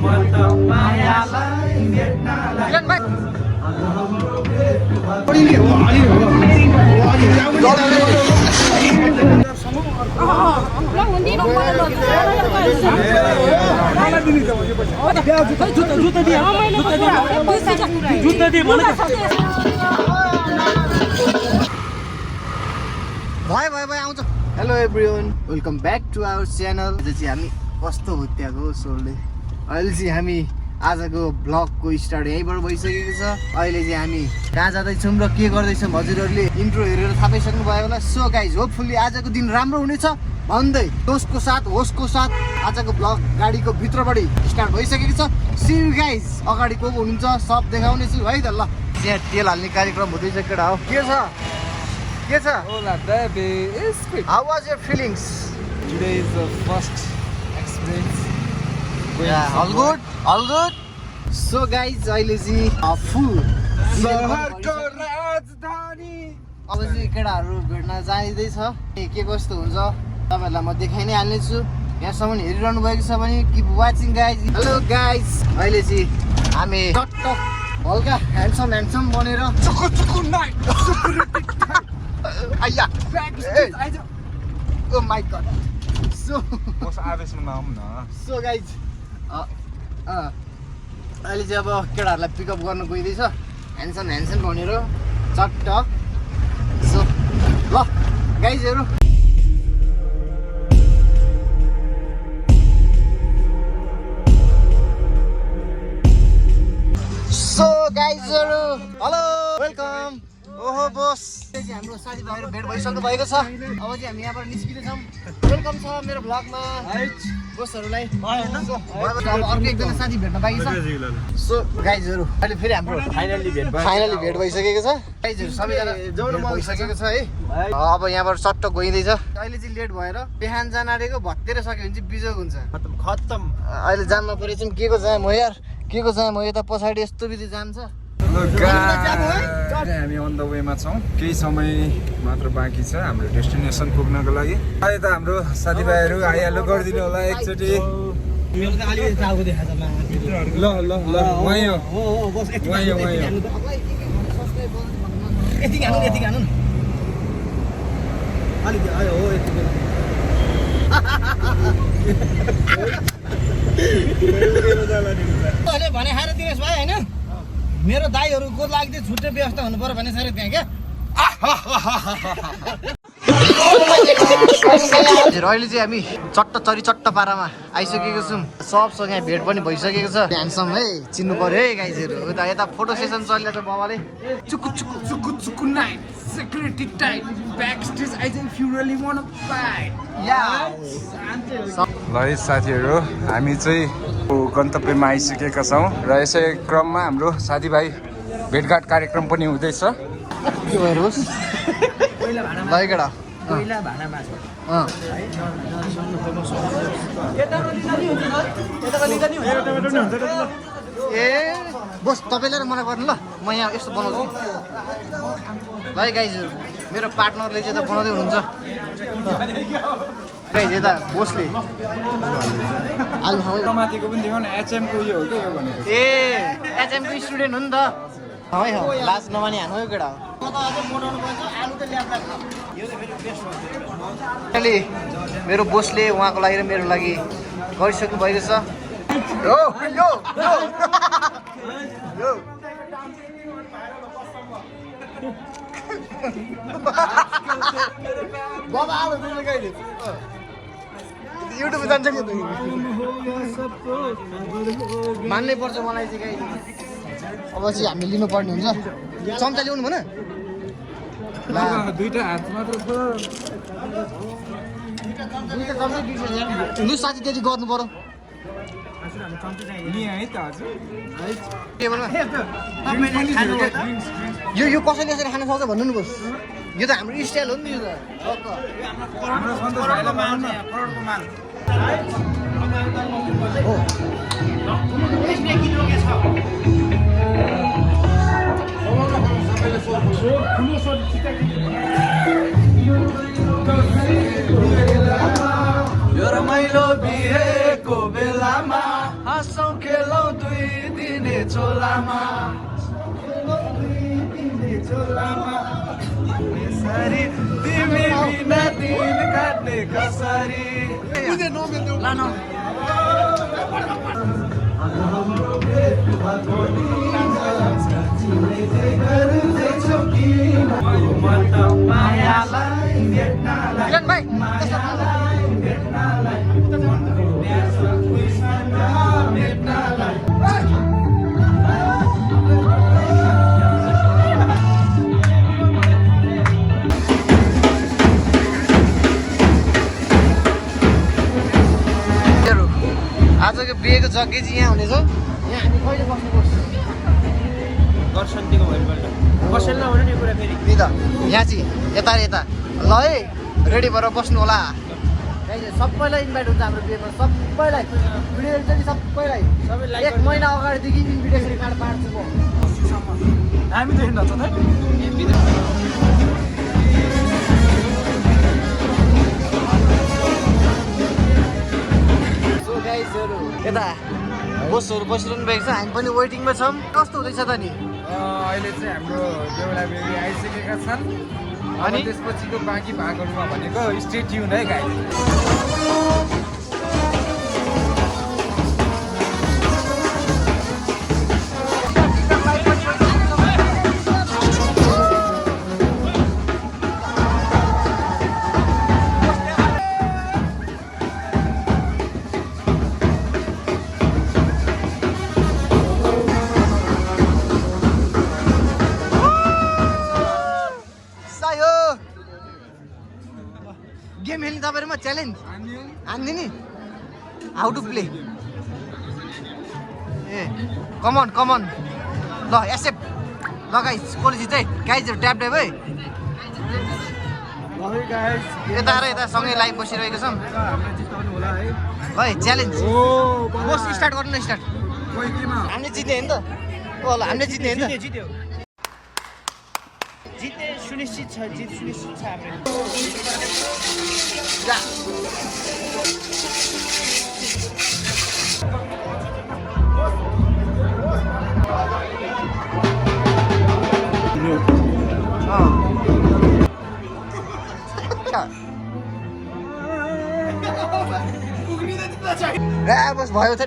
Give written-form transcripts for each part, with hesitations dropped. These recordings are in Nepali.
Hello everyone, welcome back to our channel. हामी कस्तो हुत्याको सोले अहिले चाहिँ हामी आजको ब्लगको स्टार्ट यहीँबाट भइसकेको छ। अहिले चाहिँ हामी कहाँ जाँदैछौँ र के गर्दैछौँ हजुरहरूले इन्ट्रो हेरेर थाहा पाइसक्नु भयो होला। सो गाइज होपफुल्ली आजको दिन राम्रो हुनेछ भन्दै दोस्तको साथ होस्टको साथ आजको ब्लग गाडीको भित्रबाट स्टार्ट भइसकेको छ। See you guys. अगाडि को हुनुहुन्छ सब देखाउने छु है त। ल यहाँ तेल हाल्ने कार्यक्रम हुँदैछ केटा हो। के छ के छ? Hola baby, it's quick. How was your feelings? Today is the first experience. Yeah, all good, all good. So guys, अहिले चाहिँ फुल सहरको राजधानी अब चाहिँ केटाहरू भेट्न जाँदैछ। के कस्तो हुन्छ तपाईहरुलाई म देखाइ नै हाल्ने छु। यहाँसम्म हेरिरहनु भएको छ भने keep watching guys. Hello guys, अहिले चाहिँ हामी टक्क हल्का ह्यान्डसम बनेर चुकु नाइट आया ओ माय गॉड। सो बस आवेशमा नआउँ न। सो गाइज अहिले चाहिँ अब केटाहरूलाई पिकअप गर्न गइँदैछ ह्यान्डसम भनेर चट्ट। सो ल गाइजहरू गाइजहरू हेलो वेलकम। ओहो बोस, हाम्रो साथीभाइहरू भेट भइसक्नु भएको छ। अब चाहिँ हामी यहाँबाट निस्किँदैछौँ। वेलकम छ मेरो ब्लगमा बोसहरूलाई। अब अर्को एकजना साथी भेट्न बाँकी छ। सो गाइजहरू अहिले फेरि हाम्रो फाइनली भेट भइसकेको छ। गाइजहरू सबैजना भइसकेको छ है। अब यहाँबाट चट्ट गइँदैछ। अहिले चाहिँ लेट भएर बिहान जान आँटेको भत्तेर सक्यो भने चाहिँ बिजोग हुन्छ खत्तम। अहिले जाममा परेछौँ। के को जाम हो यार, के को जाम हो? यता पछाडि यस्तो बिजी जाम छ। हामी अन द वेमा छौँ। केही समय मात्र बाँकी छ हाम्रो डेस्टिनेसन पुग्नको लागि। अहिले त हाम्रो साथीभाइहरू आइहाल्नु गरिदिनु होला एकचोटि। ल ल ल वहीँ हो भने खाएर दिनुहोस् भाइ होइन। मेरो दाईहरूको लागि चाहिँ छुट्टै व्यवस्था हुनु पर्यो भने सर त्यहाँ क्या। अहिले चाहिँ हामी चट्ट पारामा आइसकेको छौँ। सबसँग यहाँ भेट पनि भइसकेको छ। ह्यान्डसम है, चिन्नु पर्यो है गाइजहरू। यता फोटो सेसन चलिरहेको छ बाबाले। चुकु night security tight backstage I if you really want to fight. ल है साथीहरू, हामी चाहिँ गन्तव्यमा आइसकेका छौँ र यसै क्रममा हाम्रो साथीभाइ भेटघाट कार्यक्रम पनि हुँदैछ। के भएर होस् भाइ केटा ए बस तपाईँले र मलाई गर्नु। ल म यहाँ यस्तो बनाउँछु भाइ। गाइजहरू मेरो पार्टनरले चाहिँ त बनाउँदै हुनुहुन्छ। गाइज यता बोसले आलु माथिको पनि देखाउन एचएमको उयो हो कि यो भनेको। ए एचएमको स्टुडेन्ट हो नि त। है हो लाज नमानी हानु हो केटा। अहिले मेरो बोसले उहाँको लागि र मेरो लागि गरिसक्नु भएको छ। युट्युब जान्छ नि मान्नै पर्छ मलाई चाहिँ। अब चाहिँ हामी लिनुपर्ने हुन्छ। चम्चा ल्याउनु भन। दुईटा हात मात्र छ। लु साथी त्यति गर्नु पर्यो। यो कसैले यसरी खान सक्छ भन्नु नि बोस। यो त हाम्रो स्टाइल हो नि यो त। रमाइलो बिहेको बेलामा हाँस बसौँ खेलौँ दुई दिने चोलामा यसरी तिमी बिना दिन काट्ने कसरी आजको बिहेको जग्गा चाहिँ यहाँ हुनेछ। यहाँ हामी कहिले बस्नुपर्छ? गर्सन्तीको भोलिपल्ट बसेन नहुने नि कुरा फेरि त्यही त यहाँ चाहिँ यता यता ल है रेडी भएर बस्नु होला। सबैलाई इन्भाइट हुन्छ हाम्रो बिहेमा, सबैलाई भिडियो हेर्छ सबैलाई। एक महिना अगाडिदेखि इन्भिटेसन कार्ड पार्छु म। हामी देख्न त यता बसहरू बसिरहनु भएको छ, हामी पनि वेटिङमा छौँ। कस्तो हुँदैछ त नि? अहिले चाहिँ हाम्रो बेहुला बेहुली आइसकेका छन् अनि त्यसपछिको बाँकी भागहरूमा भनेको स्टे ट्युन है गाइस। गेम खेल्ने तपाईँहरूमा च्यालेन्ज हान्ने नि how to play a common common ल एक्सेप्ट ल गाइस कसले जित्छ है गाइजहरू ट्याप ट्याप है यता र यता सँगै लाइभ बसिरहेको छौँ ल है च्यालेन्ज बस स्टार्ट गर्नु न स्टार्ट हामीले जित्ने हो नि त ल हामीले जित्ने हो नि त जित्ने सुनिश्चित छ जित सुनिश्चित छ हाम्रो बस भयो त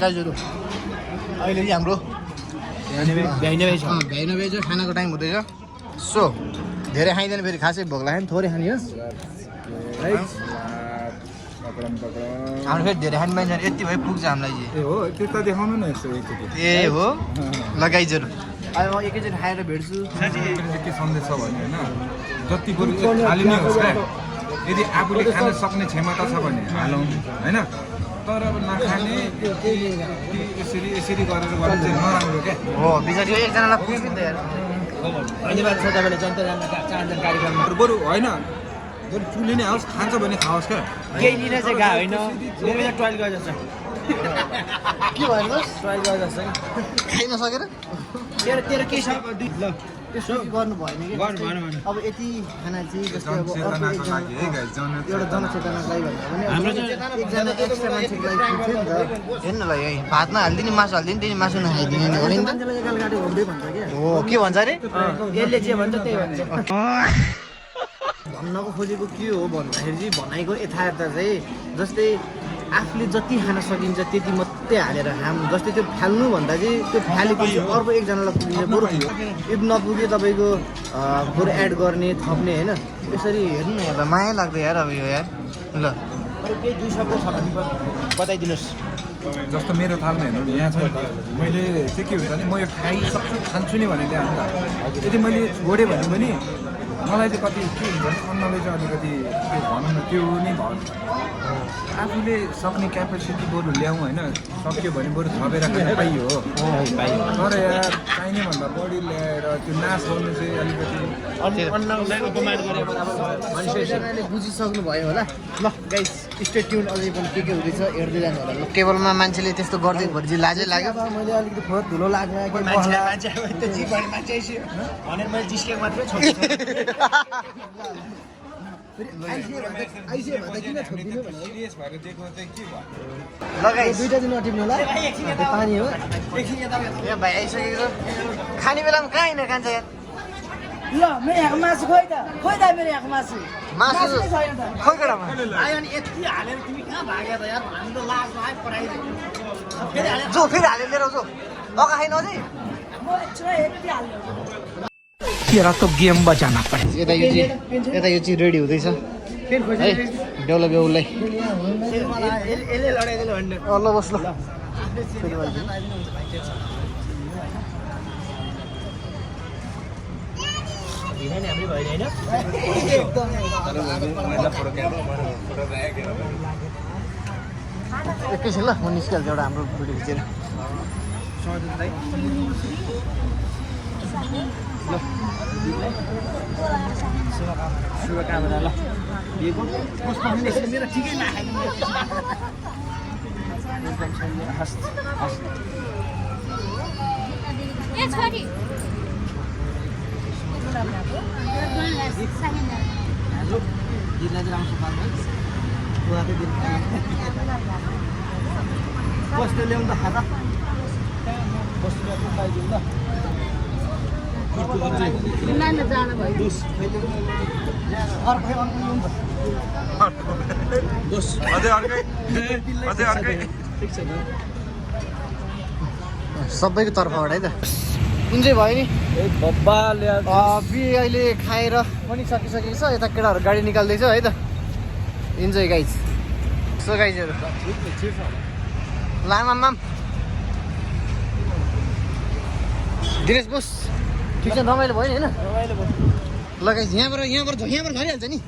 दाजुहरू अहिले चाहिँ हाम्रो भ्याइन भेज खानाको टाइम हुँदैछ। सो धेरै खाइँदैन फेरि खासै भोक लाग्यो नि थोरै खाने होस् हाम्रो फेरि धेरै खाने मान्छे यति भए पुग्छ हामीलाई ए हो त्यता देखाउनु न यसो एकचोटि। ए हो लगाइजहरू अहिले म एकैचोटि खाएर भेट्छु। के सन्देश छ भने होइन जति बरु खाली नै होस् क्या यदि आफूले खान सक्ने क्षमता छ भने हालौँ होइन तर अब नखाने यसरी यसरी गरेर गर्नु चाहिँ नराम्रो क्या हो बिचारी यो एकजनालाई पुग्छ नि त यार। धन्यवाद छ तपाईँले जनता चारजना कार्यक्रममा बरु होइन बरु चुली नै आओस् खान्छ भने खाओस् क्या केही लिन चाहिँ गएको होइन मेरो ट्रायल गरे जस्तो के भयो ट्रायल गरे जस्तो खाइन सकेर तेरो तेरो केही छ ल त्यसो गर्नु भएन कि अब यति खाना चाहिँ जस्तै अब जनचेतनाको लागि है गाइस एउटा जनचेतनाको लागि भन्दा हाम्रो पनि एकजना एक्स्ट्रा मान्छेको लागि थियो नि त हेर्नु ल है भातमा हालिदिने मासु हालिदिने त्यही मासु नखाइदिने नि हो नि त मान्छेलाई एकाल गाडी हुँदै भन्छ क्या हो के भन्छ अरे यसले जे भन्छ त्यही भन्छ भन्नको खोजेको के हो भन्दाखेरि चाहिँ भनाइको यथार्थ चाहिँ जस्तै आफूले जति खान सकिन्छ त्यति मात्रै हालेर खाम जस्तै त्यो फाल्नु भन्दा चाहिँ त्यो फालेपछि अर्को एकजनालाई पुगिन्छ बरु इफ नपुगे तपाईँको बरु एड गर्ने थप्ने होइन यसरी हेर्नु न हेर्दा माया लाग्यो यार अब यो यार ल केही दुई शब्द छ भने बताइदिनुहोस् जस्तो मेरो थालमा हेर्नु यहाँ छ मैले चाहिँ के हुन्छ भने म यो खाइसक्छु खान्छु नि भनेर ल्याएको यदि मैले छोडेँ भने पनि मलाई चाहिँ कति के हुन्छ भने अन्नले चाहिँ अलिकति के भनौँ न त्यो नै भयो आफूले सक्ने क्यापेसिटी बरु ल्याउँ होइन सक्यो भने बरु थपेर खान पाइयो हो तर यार चाहिने भन्दा बढी ल्याएर त्यो नाश गर्नु चाहिँ अलिकति अन्नलाई अपमान गरेको अब सबैजनाले बुझिसक्नु भयो होला ल गाइस स्टे ट्युन अझै पनि के हुँदैछ हेर्दै जानु होला ल केवलमा मान्छेले त्यस्तो गर्दै भरि चाहिँ लाजै लाग्यो मैले अलिकति फोहोर धुलो लाग्यो मान्छे अब त्यो जी भने मान्छे आइसक्यो भनेर मैले जिस्केको मात्रै छोड्छु सिरियस भएर देख्नु चाहिँ के भयो ल गाइस दुईटा दिन नटिप्नु होला पानी हो ए भाइ आइसकेको छ खाने बेलामा कहाँ हिँडेर खान्छ यार ल मेरो यहाँ मासु खोइ त मेरो यहाँ मासु मासु छैन त खोइ केटामा आयो अनि यति हालेर तिमी कहाँ भाग्यो त यार हामी त लाज लाग्यो पढाइदियो फेरि हाले जो फेरि हालेर लिएर जो अगा खाइन अझै म एकछिन यति हाल्नु तेरा त गेम बजाना पर्छ यता यो चाहिँ रेडी हुँदैछ है बेहुला बेहुलाई यसले लडाइदिनु भन्ने ल बस ल भिना नि हाम्रै भयो नि एकैछिन ल म निस्किहाल्छु एउटा हाम्रो भिडियो खिचेर शुभकामना ल दिएको मेरो ठिकै नखाइदिनु ए छोरी दिदीलाई चाहिँ राम्रो पार्नु उहाँकै दिन कस्तो ल्याउनु त खाता कस्तो ल्याउनु पाइदिनु ल नानी जानु भयो सबैको तर्फबाट है त इन्जोय भयो नि बिहे अहिले खाएर पनि सकिसकेको छ यता केटाहरू गाडी निकाल्दैछ है त इन्जोय गाइज सो गाइजहरू लामाम दिनेश बोस ठिक छ रमाइलो भयो नि होइन ल गाइज यहाँबाट झरिहाल्छ नि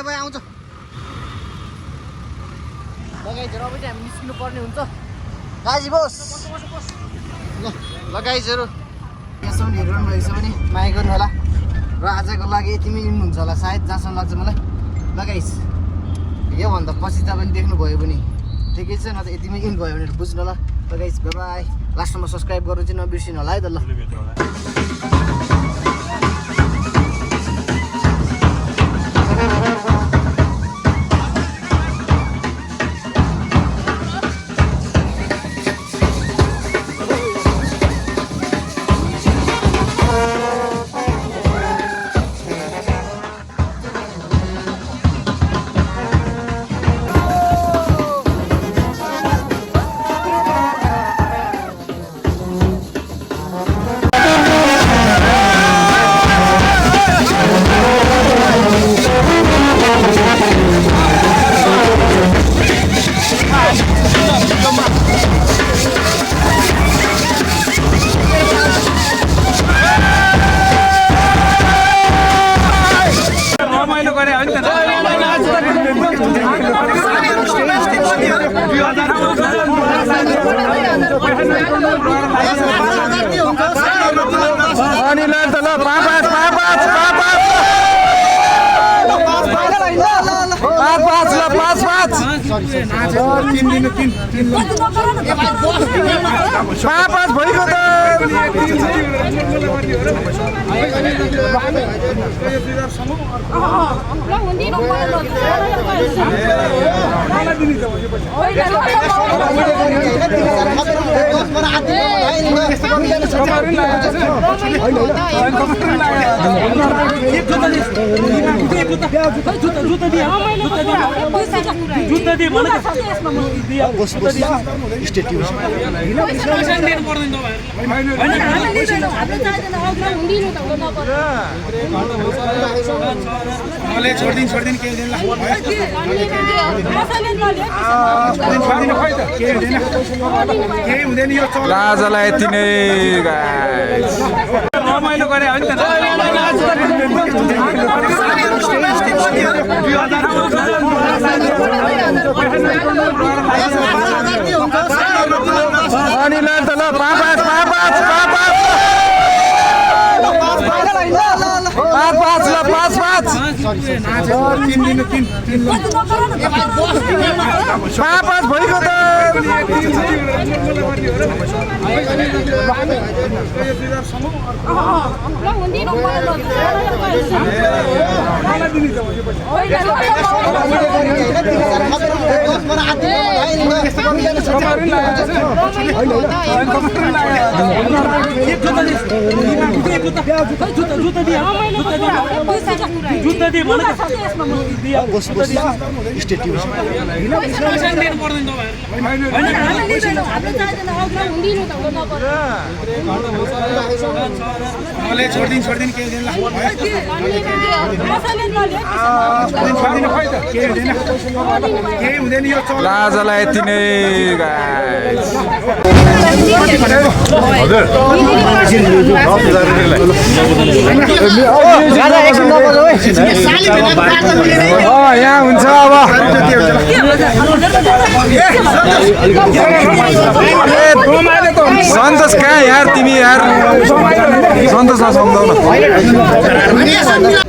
भयो आउँछ लगाइजहरू अब चाहिँ हामी निस्किनु पर्ने हुन्छ गाजी बोस ल गाइजहरू यहाँसम्म हेरिरहनु भएको छ भने माया गर्नु होला र आजको लागि यतिमै इन हुन्छ होला सायद जहाँसम्म लाग्छ मलाई ल गाइज योभन्दा पछि तपाईँले देख्नुभयो भने ठिकै छ न त यतिमै इन भयो भनेर बुझ्नु होला ल गाइज बाई लास्टमा सब्सक्राइब गर्नु चाहिँ नबिर्सिनु होला है त ल हुँदिन त हुन नपर्छ मलाई छोडिदिन केही दिन केही हुँदैन यो लाजलाई यति नै रमाइलो गरे हो नि त अनि ल त ल पाँच भइगयो त मलाई छोडिदिन केही दिन केही हुँदैन यो लाजलाई यति नै यहाँ हुन्छ अब सन्तोष कहाँ यार तिमी यार सन्तोषलाई सम्झाउन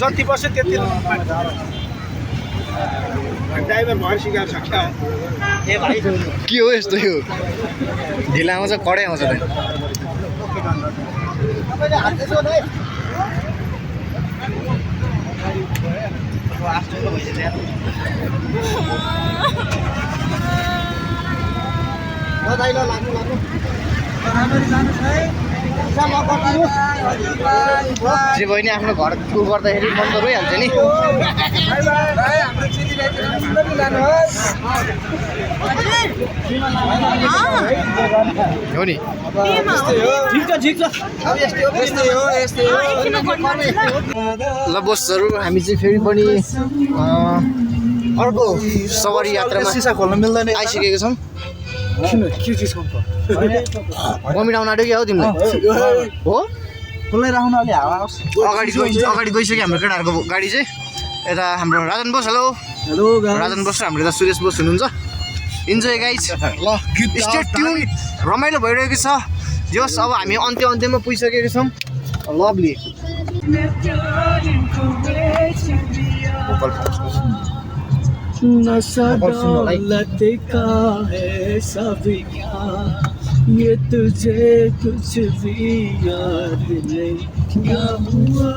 जति बस्यो त्यति ड्राइभर भएर सिकाएको छ क्या के हो यस्तो यो ढिला आउँछ कडै आउँछ जे भयो नि आफ्नो घर टुर गर्दाखेरि मन त रोइहाल्छ नि हो नि ल बोसहरू हामी चाहिँ फेरि पनि अर्को सवारी यात्रामा आइसकेको छौँ बमिट आउनु आँट्यो क्या हो तिमीलाई हो अगाडि गइसक्यो हाम्रो केटाहरूको गाडी चाहिँ यता हाम्रो राजन बोस हेलो राजन बोस र हाम्रो यता सुरेश बोस हुनुहुन्छ इन्जोय गाइज ल स्टे ट्युन रमाइलो भइरहेको छ जस अब हामी अन्त्यमा पुगिसकेको छौँ लभली नशा दौलत का है सब यहाँ ये तुझे कुछ भी याद नहीं क्या हुआ